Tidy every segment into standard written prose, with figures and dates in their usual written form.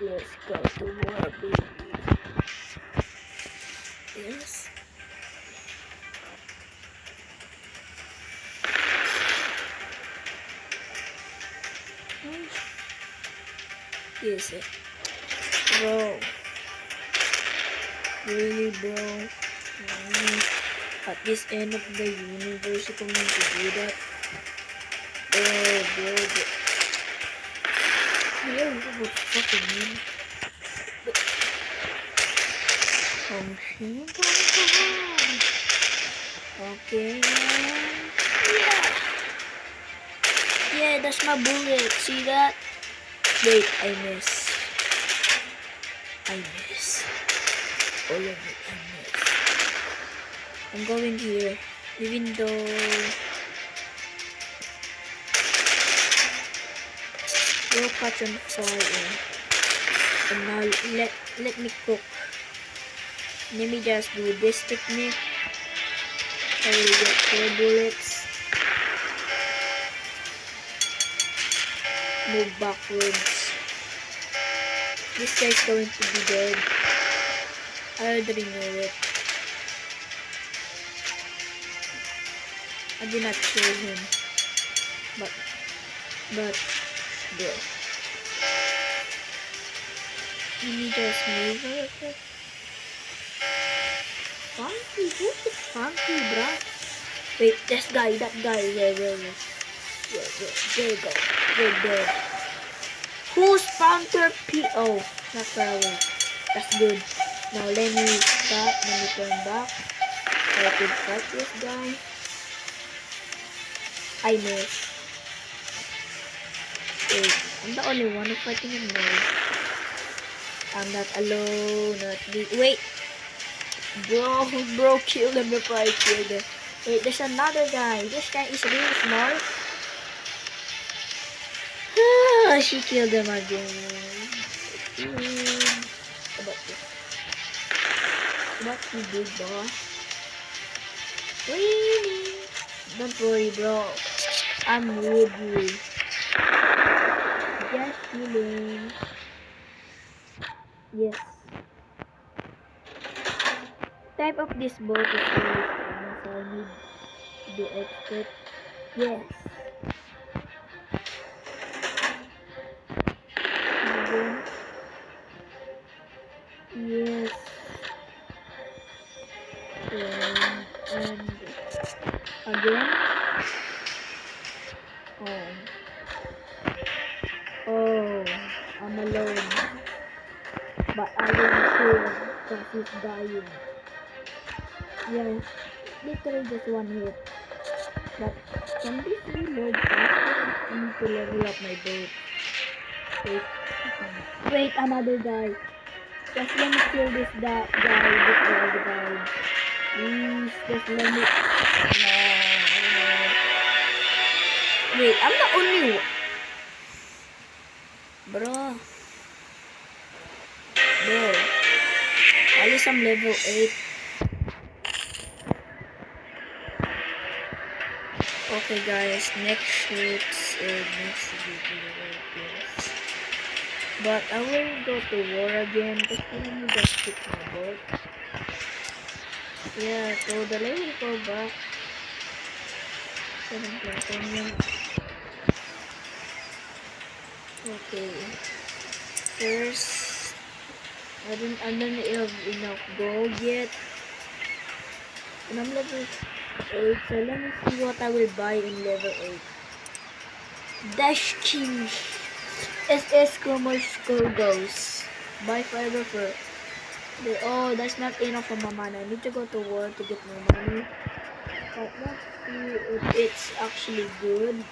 Let's go to war, baby. Yes. Yes, bro. Really, bro. At this end of the universe, you going to do that? Oh, bro. Yeah, what fucking mean? Oh, shit. Okay. Yeah. Yeah, that's my bullet. See that? Wait, I miss. All of it, I miss. I'm going here. Even though... We'll catch on fire. And now, let me cook. Let me just do this technique. I will get 4 bullets. Move backwards. This guy's going to be dead. I already know it. I did not kill him. But, bro. Let me just move a little. Funky? Who is Funky, bro? Wait, that guy. Where? There you go. You're dead. Who's Panther P? Oh, not far away. That's good. Now let me stop. Let me turn back. So I could fight this guy. I missed. Wait, I'm the only one who's fighting him now. I'm not alone. Wait. Bro, killed him before I killed him. Wait, there's another guy. This guy is really smart. She killed him again. What you did, bro? Really? Don't worry, bro. I'm with you. Just chilling. Yes. Type of this boat is really fun, so I need to be expert. Yes. Again. Yes. And again. Oh, I'm alone. But I didn't kill because he's dying. Yeah, literally just one hit. But can this reload faster? I need to level up my boat. Wait, another guy. Just let me kill this guy before I die. Please, just let me... No. Wait, I'm the only one. Bro. At least I'm level 8. Okay guys, next video, yes. But I will go to war again, just let me just pick my boat. Yeah, totally will go back. 7 Okay. First, I don't have enough gold yet. And I'm level 8, so let me see what I will buy in level 8. Dash King SS Commercial Goes. Buy fiber for... Oh, that's not enough for my money. I need to go to war to get my money. But let's see if it's actually good.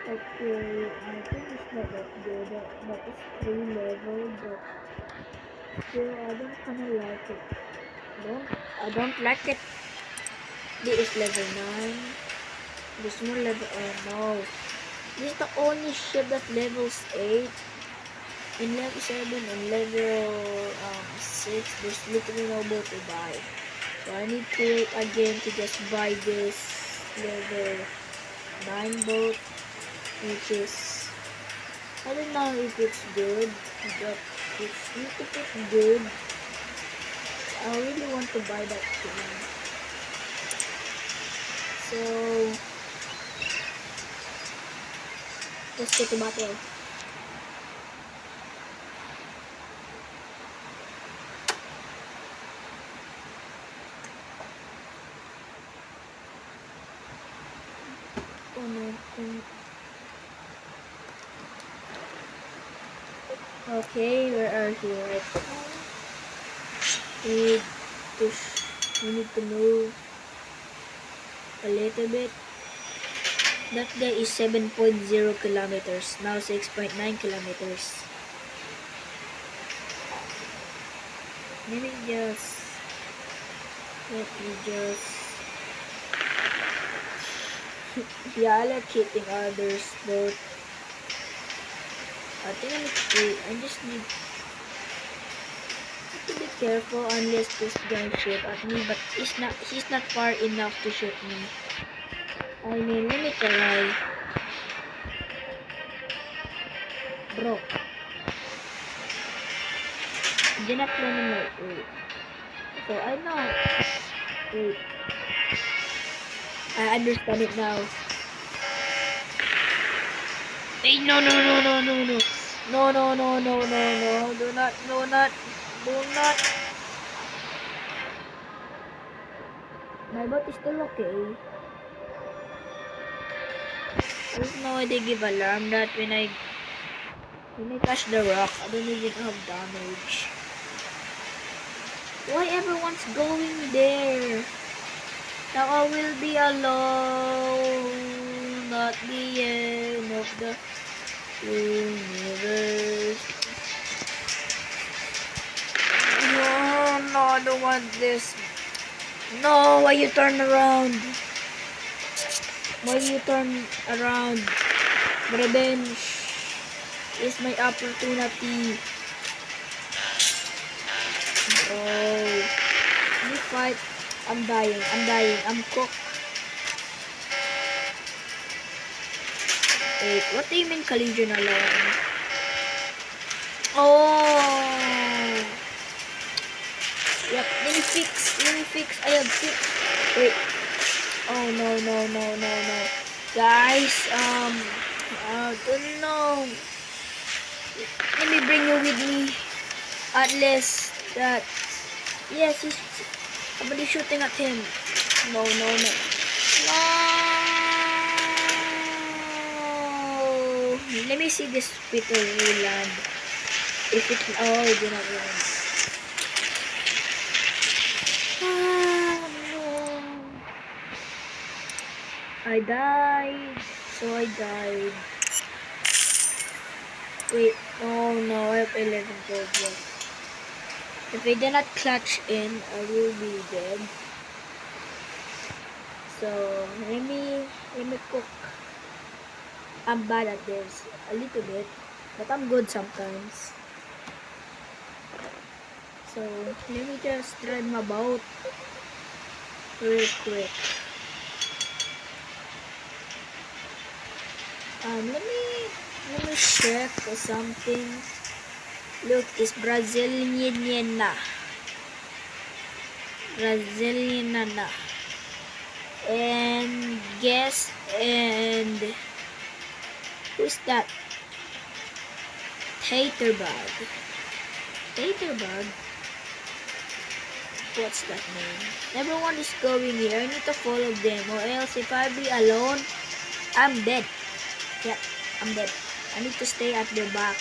Okay, I think it's not that good. But it's 3 level, but still I don't kinda like it. I don't like it. This is level 9. There's no level... Oh no. This is the only ship that levels 8. In level 7 and level 6, there's literally no boat to buy. So I need to wait again to just buy this level 9 boat, which is I don't know if it's good, but it's if it's good. I really want to buy that thing. So let's get to battle. Okay, where are you right now? We need to we need to move a little bit. That guy is 7.0 kilometers, now 6.9 kilometers. Let me just yeah, I like hitting others, but I think I just need to be careful unless this guy shoot at me, but he's not far enough to shoot me. I mean, let me try. Bro. Diyan na plano mo. Wait. So, I know. Wait. I understand it now. Hey, no. No. Do not. My boat is still okay. There's no way they give alarm that when I touch the rock, I don't even have damage. Why everyone's going there? Now I will be alone at the end of the universe. No, I don't want this. No, why you turn around? Why you turn around? Revenge is my opportunity. Oh, you fight. I'm dying. I'm cooked. Wait, what do you mean collision alone? Oh! Yep, let me fix. I have fix. Wait. Oh, no. Guys, I don't know. Let me bring you with me. At least that. Yes, somebody shooting at him. No. Let me see this Peter will land. If it it did not land. No. I died. Wait, oh no, I have 11 gold left. If I did not clutch in, I will be dead. So let me cook. I'm bad at this a little bit, but I'm good sometimes. So let me just drive my boat real quick. Let me check something. Look, it's Brazilian na. And guess, and who's that? Taterbug. What's that name? Everyone is going here. I need to follow them, or else if I be alone, I'm dead. Yep, I'm dead. I need to stay at the back.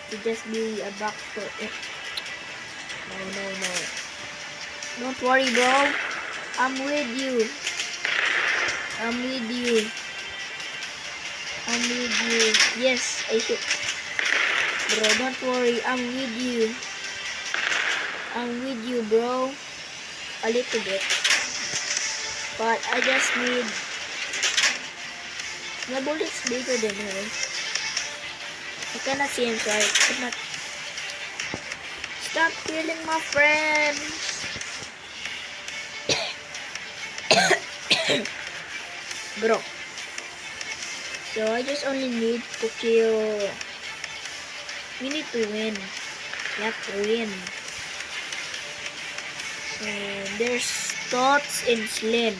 To just be a back for it. No. Don't worry, bro. I'm with you. Yes, I hit. Bro, don't worry. I'm with you, bro. A little bit. But I just need... My bullet's bigger than her. I cannot see him, so I cannot... Stop killing my friends! Bro. So So I just only need to kill. We need to win. Yep, win. And there's Tots and Slim.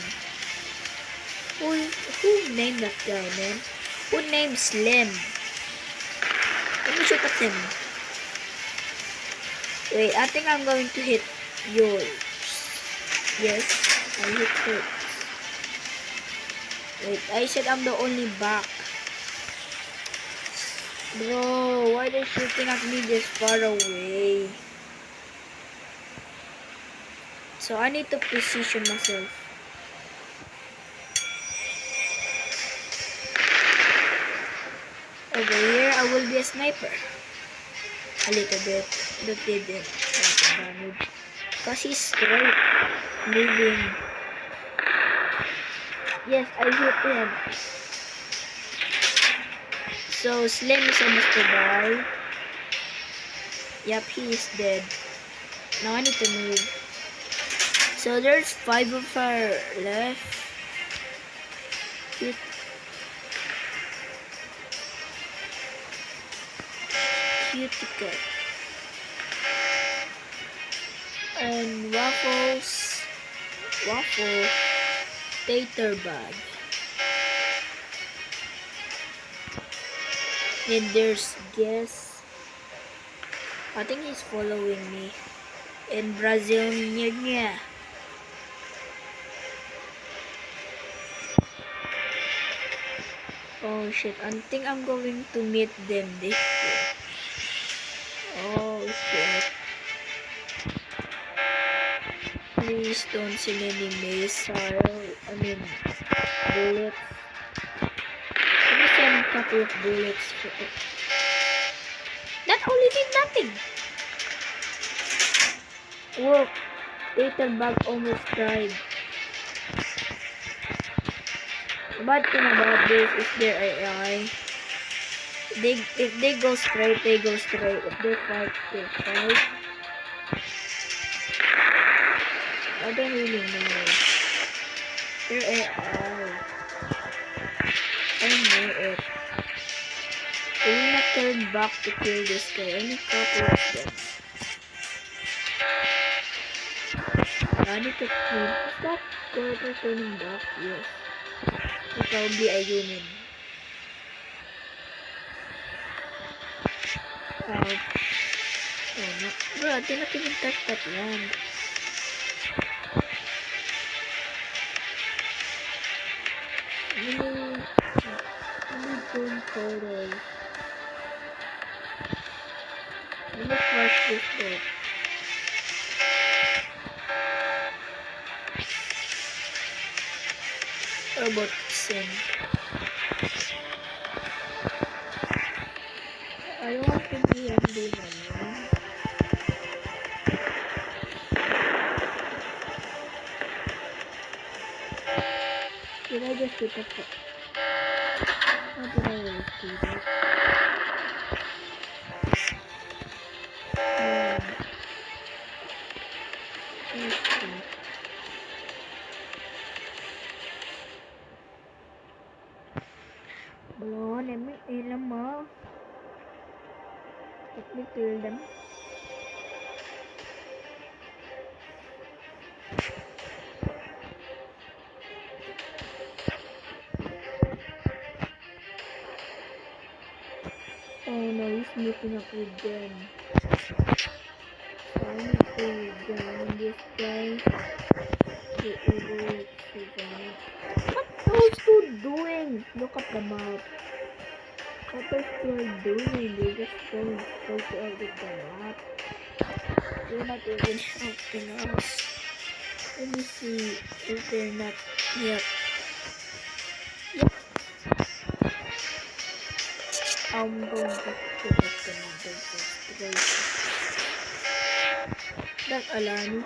Who named that guy, man? Who named Slim? Let me shoot at him. Wait, I think I'm going to hit yours. Yes, I hit hers. Wait, I said I'm the only back. Bro, why are they shooting at me this far away? So I need to position myself. Over here, I will be a sniper. A little bit. That didn't damage. Because he's straight. Moving. Yes, I hit him. So Slim is almost to die. Yep, he is dead. Now I need to move. So there's 5 of our left. Hit. Cuticle. And Waffle Tater Bag. And there's Guess. I think he's following me. And Brazil Nya. Oh shit, I think I'm going to meet them this way. Oh shit. Please don't send any missile. Bullets. Let me send a couple of bullets for it. That only did nothing. Whoa. Tater Bag almost died. The bad thing about this is their AI. If they go straight, they go straight. If they fight, they fight. I don't really know. Their AI. I know it. I will not turn back to kill this guy. Only couple of them. I need to kill. Is that Gordon turning back? Yes. It will be a human. Ouch. Oh no. Bro, I did not even touch that land. Let me zoom photos. Let me flash this up. About sing. I don't want to be MD man. Did I just hit a foot? How did I always do that? Belum, let me kill them. Oh no, he's meeting up with them. So I need to down this guy. Be able to survive. What those two doing? Look at the map. What those two are doing? They're just going straight to edit the map. They're not even helping us. Let me see if they're not. Yep. I'm going to pick up another frustration. That Alani.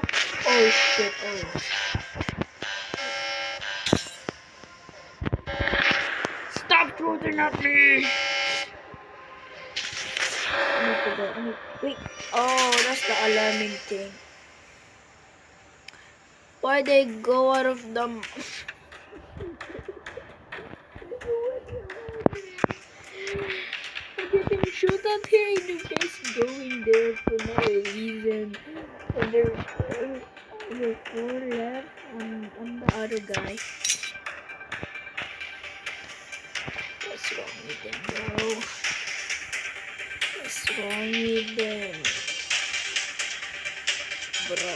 Oh shit, oh. Stop shooting at me! I need to go. Wait. Oh, that's the alarming thing. Why they go out of the... love hearing you guys going there for no reason. And there's 4 left on the other guy. What's wrong with them, bro? What's wrong with them, bro?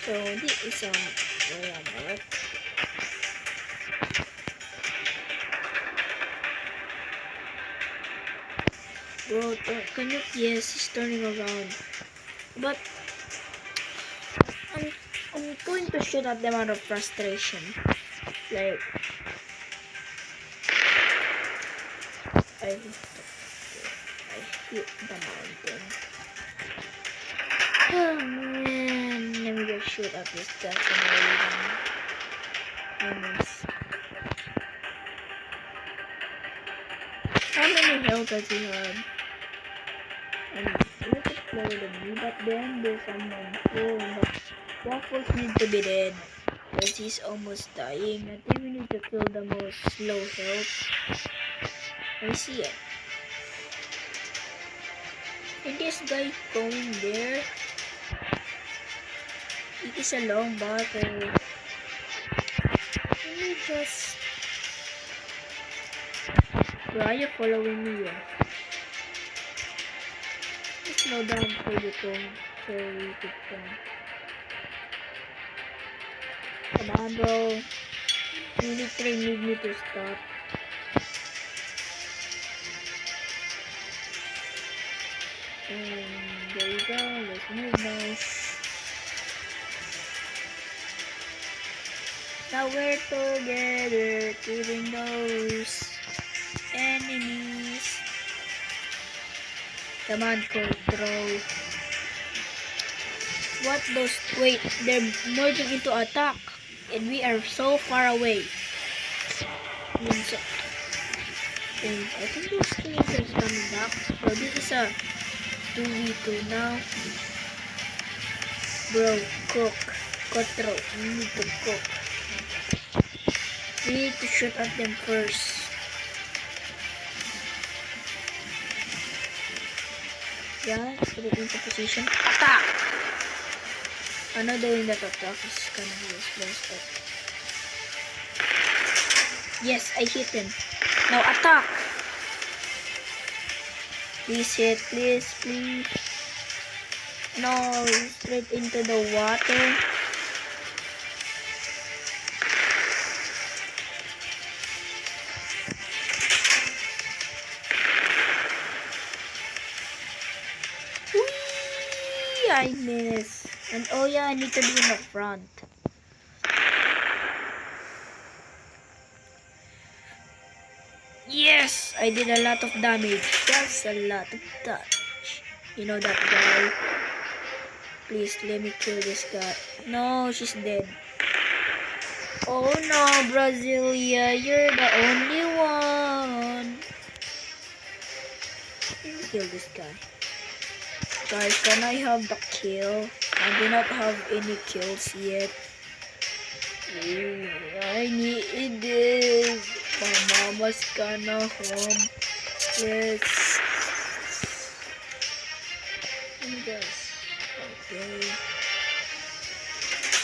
So this is where I'm at. Bro, can you? Yes, he's turning around. But I'm going to shoot at them out of frustration. Like I hit the mountain. Oh man, let me just shoot at this guy for no reason. I miss. How many health does he have? Let it play with me, but then there's someone full. But Waffles need to be dead because he's almost dying. I think we need to kill the most slow health. Let me see it. And this guy going there. It is a long battle. Let me just. Bro, are you following me? Yeah. Just slow down for you to come. Come on, bro. You literally need me to stop. And there we go. Let's move now. Now we're together, killing those enemies. Come on, control. What those? Wait, they're merging into attack, and we are so far away. And I think those things are coming back. So this is a 2v2 now. Bro, cook. Control. We need to cook. We need to shoot at them first. Yeah, let's put it into position. Attack! I'm not doing that attack. It's kind of useless, but... Yes, I hit him. Now attack! Please hit, please, please. No, straight into the water. I miss. And oh yeah, I need to be in the front. Yes, I did a lot of damage. That's a lot of damage. You know that guy? Please let me kill this guy. No, she's dead. Oh no, Brasilia, you're the only one. Let me kill this guy. Guys, can I have the kill? I do not have any kills yet. Ooh, I need this. My mama's gonna home. Let's do this. Okay.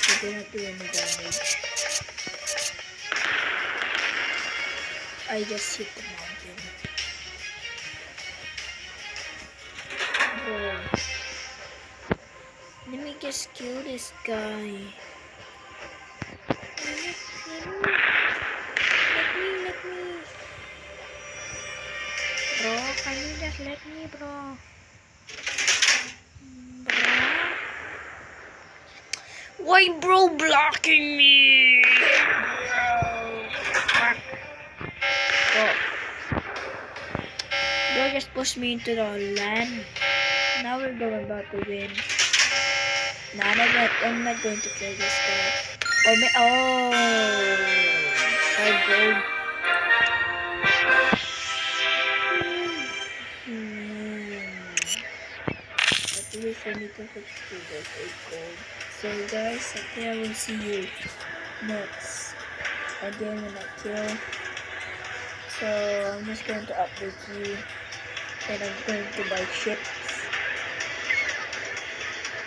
We didn't do any damage. I just hit the mountain. Bro. Let me just kill this guy. Let me. Bro, can you just let me, bro? Why bro blocking me? Fuck. Bro just pushed me into the land. Now we're going about to win. Nah, I'm not going to kill this guy. Oh, 5 gold. At least I need to fix those 8 gold. So guys, okay, I will see you next again when I kill So I'm just going to update you that I'm going to buy chips.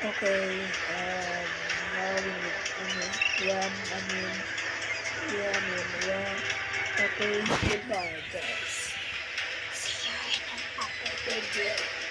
Okay, now we need onion. Okay, goodbye guys. See you in an updated video.